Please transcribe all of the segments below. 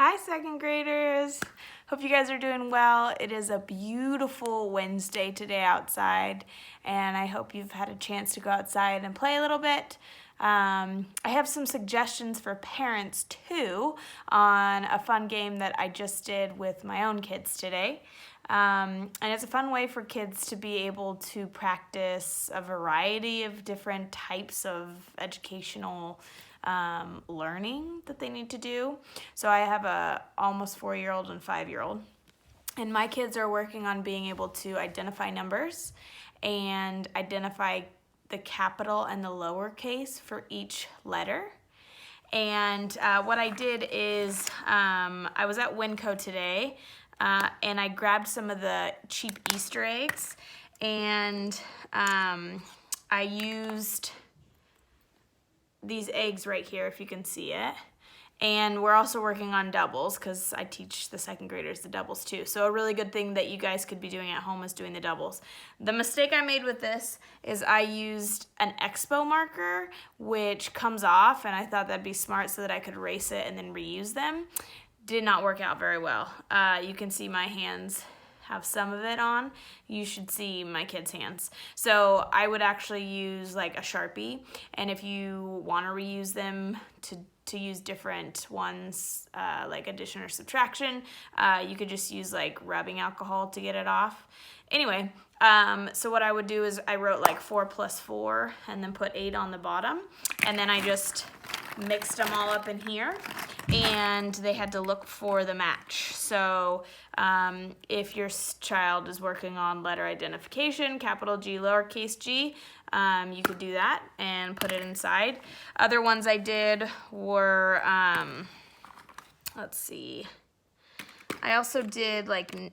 Hi, second graders. Hope you guys are doing well. It is a beautiful Wednesday today outside, and I hope you've had a chance to go outside and play a little bit. I have some suggestions for parents too on a fun game that I just did with my own kids today. And it's a fun way for kids to be able to practice a variety of different types of educational learning that they need to do. So I have a almost 4-year-old and 5-year-old. And my kids are working on being able to identify numbers and identify the capital and the lowercase for each letter. And what I did is I was at Winco today and I grabbed some of the cheap Easter eggs, and I used these eggs right here, if you can see it. And we're also working on doubles because I teach the second graders the doubles too. So a really good thing that you guys could be doing at home is doing the doubles. The mistake I made with this is I used an Expo marker, which comes off, and I thought that'd be smart so that I could erase it and then reuse them. Did not work out very well. You can see my hands have some of it on. You should see my kids' hands. So I would actually use like a Sharpie, and if you want to reuse them to use different ones, like addition or subtraction, you could just use like rubbing alcohol to get it off. Anyway, so what I would do is I wrote like 4 plus 4 and then put 8 on the bottom, and then I just mixed them all up in here, and they had to look for the match. So if your child is working on letter identification, capital G, lowercase g, you could do that and put it inside. Other ones I did were, let's see, I also did like,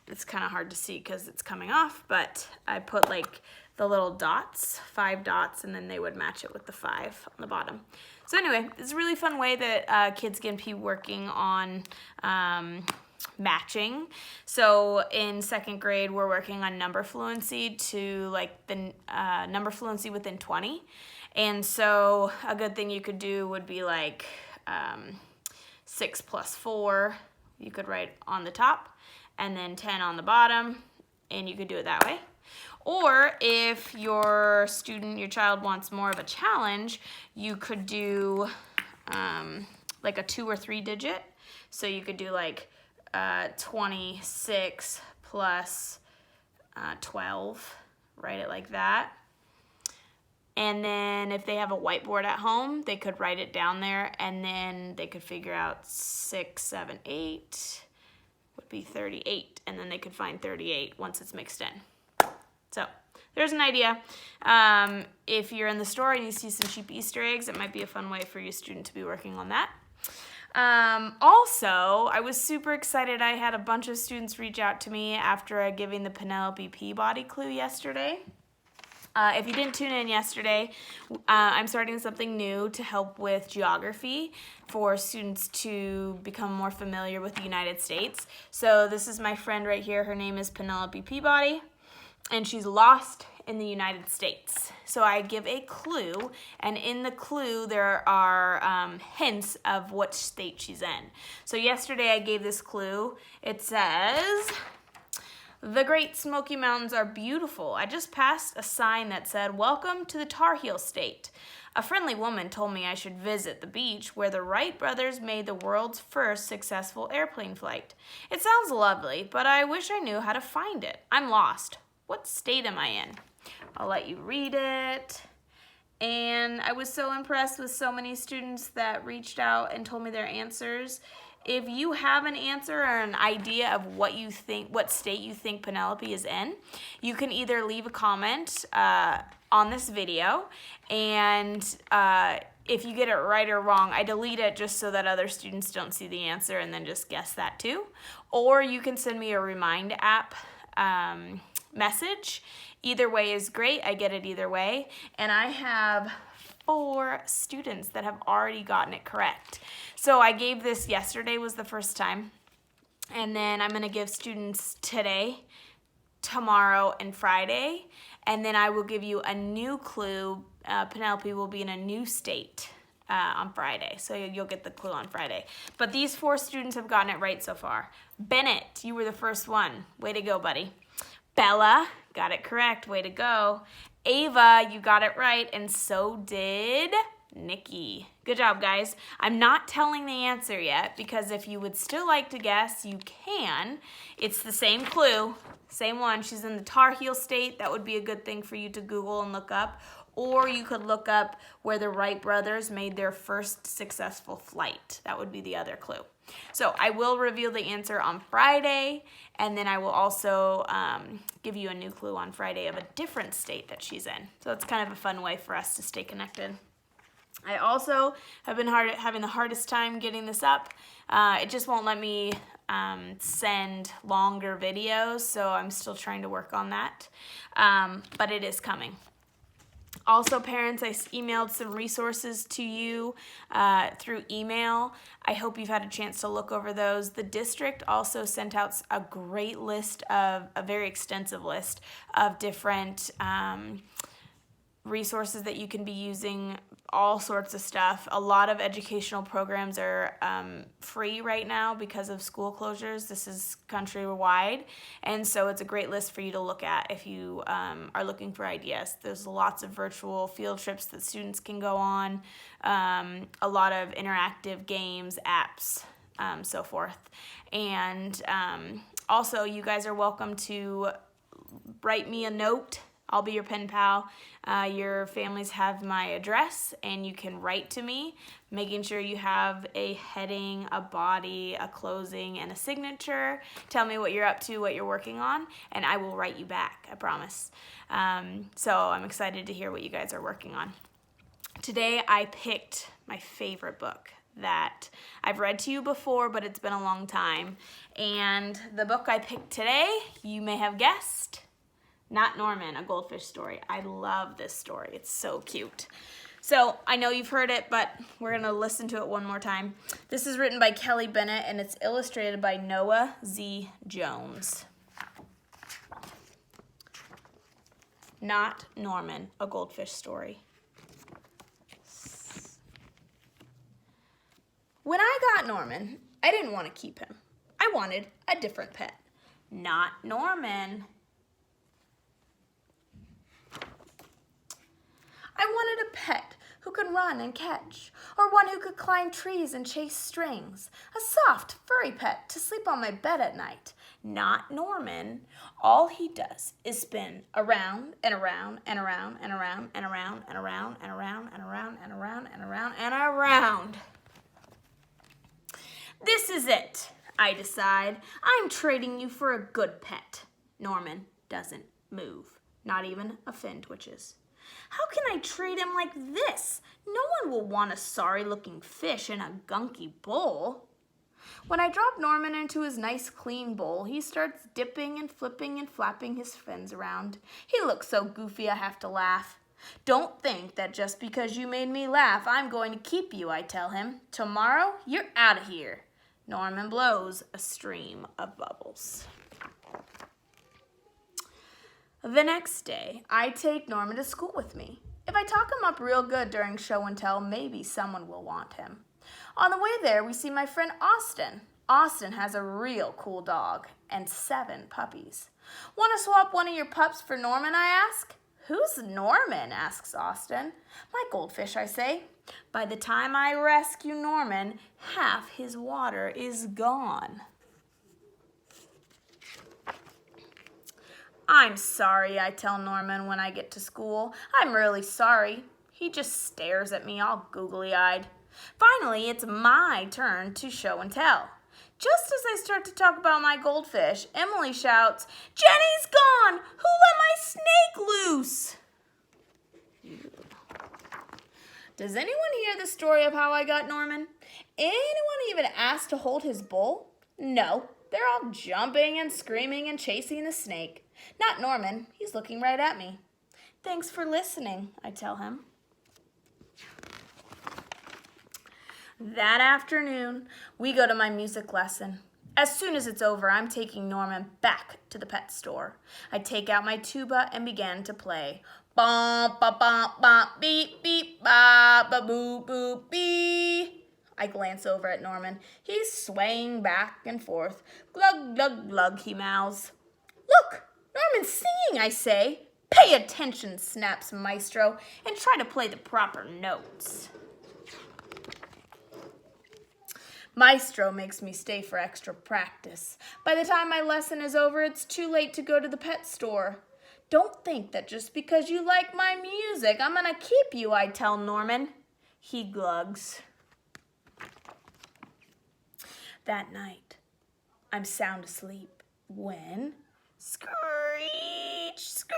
it's kind of hard to see because it's coming off, but I put like the little dots, 5 dots, and then they would match it with the 5 on the bottom. So anyway, it's a really fun way that kids can be working on matching. So in second grade, we're working on number fluency to like the number fluency within 20. And so a good thing you could do would be like 6 plus 4, you could write on the top, and then 10 on the bottom, and you could do it that way. Or if your child wants more of a challenge, you could do like a 2 or 3 digit. So you could do like 26 plus 12, write it like that. And then if they have a whiteboard at home, they could write it down there, and then they could figure out 6, 7, 8 would be 38, and then they could find 38 once it's mixed in. So there's an idea. If you're in the store and you see some cheap Easter eggs, it might be a fun way for your student to be working on that. Also, I was super excited. I had a bunch of students reach out to me after giving the Penelope Peabody clue yesterday. If you didn't tune in yesterday, I'm starting something new to help with geography for students to become more familiar with the United States. So this is my friend right here. Her name is Penelope Peabody, and she's lost in the United States. So I give a clue, and in the clue there are hints of what state she's in. So yesterday I gave this clue. It says, "The Great Smoky Mountains are beautiful. I just passed a sign that said, 'Welcome to the Tar Heel State.' A friendly woman told me I should visit the beach where the Wright brothers made the world's first successful airplane flight. It sounds lovely, but I wish I knew how to find it. I'm lost. What state am I in?" I'll let you read it. And I was so impressed with so many students that reached out and told me their answers. If you have an answer or an idea of what state you think Penelope is in, you can either leave a comment on this video, and if you get it right or wrong, I delete it just so that other students don't see the answer and then just guess that too. Or you can send me a Remind app message. Either way is great. I get it either way. And I have 4 students that have already gotten it correct. So I gave this yesterday, was the first time. And then I'm going to give students today, tomorrow, and Friday. And then I will give you a new clue. Penelope will be in a new state on Friday. So you'll get the clue on Friday. But these 4 students have gotten it right so far. Bennett, you were the first one. Way to go, buddy. Bella, got it correct. Way to go. Ava, you got it right. And so did Nikki. Good job, guys. I'm not telling the answer yet because if you would still like to guess, you can. It's the same clue, same one. She's in the Tar Heel state. That would be a good thing for you to Google and look up. Or you could look up where the Wright brothers made their first successful flight. That would be the other clue. So I will reveal the answer on Friday, and then I will also give you a new clue on Friday of a different state that she's in. So it's kind of a fun way for us to stay connected. I also have been having the hardest time getting this up. It just won't let me send longer videos, so I'm still trying to work on that. But it is coming. Also, parents, I emailed some resources to you through email. I hope you've had a chance to look over those. The district also sent out a great list of, a very extensive list of different resources that you can be using, all sorts of stuff. A lot of educational programs are free right now because of school closures. This is countrywide, and so it's a great list for you to look at if you are looking for ideas. There's lots of virtual field trips that students can go on, a lot of interactive games, apps, so forth. And also, you guys are welcome to write me a note. I'll be your pen pal. Your families have my address, and you can write to me, making sure you have a heading, a body, a closing, and a signature. Tell me what you're up to, what you're working on, and I will write you back, I promise. So I'm excited to hear what you guys are working on. Today I picked my favorite book that I've read to you before, but it's been a long time. And the book I picked today, you may have guessed, Not Norman, A Goldfish Story. I love this story. It's so cute. So I know you've heard it, but we're going to listen to it one more time. This is written by Kelly Bennett, and it's illustrated by Noah Z. Jones. Not Norman, A Goldfish Story. When I got Norman, I didn't want to keep him. I wanted a different pet. Not Norman. I wanted a pet who could run and catch, or one who could climb trees and chase strings. A soft, furry pet to sleep on my bed at night. Not Norman. All he does is spin around and around and around and around and around and around and around and around and around and around and around. This is it, I decide. I'm trading you for a good pet. Norman doesn't move. Not even a fin twitches. How can I treat him like this? No one will want a sorry-looking fish in a gunky bowl. When I drop Norman into his nice clean bowl, he starts dipping and flipping and flapping his fins around. He looks so goofy I have to laugh. Don't think that just because you made me laugh, I'm going to keep you, I tell him. Tomorrow, you're out of here. Norman blows a stream of bubbles. The next day, I take Norman to school with me. If I talk him up real good during show and tell, maybe someone will want him. On the way there, we see my friend Austin. Austin has a real cool dog and 7 puppies. Want to swap one of your pups for Norman, I ask? Who's Norman? Asks Austin. My goldfish, I say. By the time I rescue Norman, half his water is gone. I'm sorry, I tell Norman when I get to school. I'm really sorry. He just stares at me all googly-eyed. Finally, it's my turn to show and tell. Just as I start to talk about my goldfish, Emily shouts, "Jenny's gone! Who let my snake loose?" Does anyone hear the story of how I got Norman? Anyone even ask to hold his bowl? No, they're all jumping and screaming and chasing the snake. Not Norman. He's looking right at me. Thanks for listening, I tell him. That afternoon, we go to my music lesson. As soon as it's over, I'm taking Norman back to the pet store. I take out my tuba and begin to play. Bum, ba, bum, bum, beep, beep, ba, ba, boo, boo, bee. I glance over at Norman. He's swaying back and forth. Glug, glug, glug, he mouths. Look, Norman's singing, I say. Pay attention, snaps Maestro, and try to play the proper notes. Maestro makes me stay for extra practice. By the time my lesson is over, it's too late to go to the pet store. Don't think that just because you like my music, I'm gonna keep you, I tell Norman. He glugs. That night, I'm sound asleep when... Screech! Screech!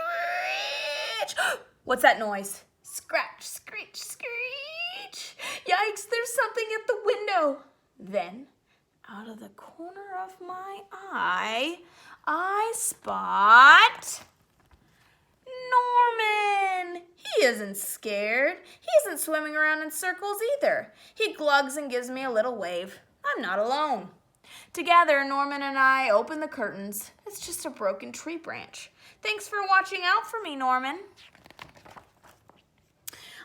What's that noise? Scratch, screech, screech! Yikes, there's something at the window. Then, out of the corner of my eye, I spot Norman. He isn't scared. He isn't swimming around in circles either. He glugs and gives me a little wave. I'm not alone. Together, Norman and I open the curtains. It's just a broken tree branch. Thanks for watching out for me, Norman.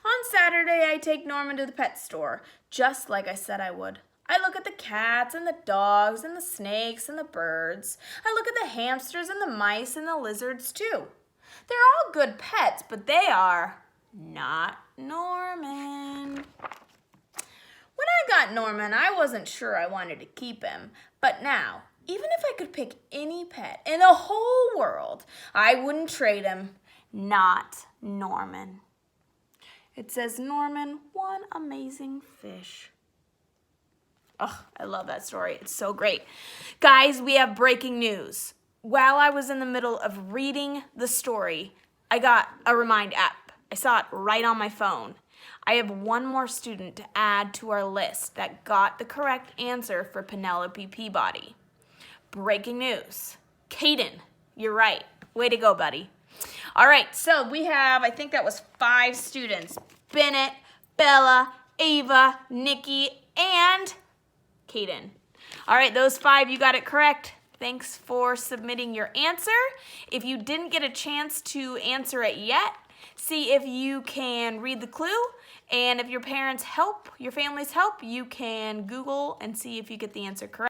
On Saturday, I take Norman to the pet store, just like I said I would. I look at the cats and the dogs and the snakes and the birds. I look at the hamsters and the mice and the lizards too. They're all good pets, but they are not Norman. When I got Norman, I wasn't sure I wanted to keep him. But now, even if I could pick any pet in the whole world, I wouldn't trade him. Not Norman. It says, Norman, one amazing fish. Oh, I love that story. It's so great. Guys, we have breaking news. While I was in the middle of reading the story, I got a Remind app. I saw it right on my phone. I have one more student to add to our list that got the correct answer for Penelope Peabody. Breaking news. Caden, you're right. Way to go, buddy. All right, so we have, I think that was 5 students. Bennett, Bella, Ava, Nikki, and Caden. All right, those 5, you got it correct. Thanks for submitting your answer. If you didn't get a chance to answer it yet, see if you can read the clue. And if your parents help, your families help, you can Google and see if you get the answer correct.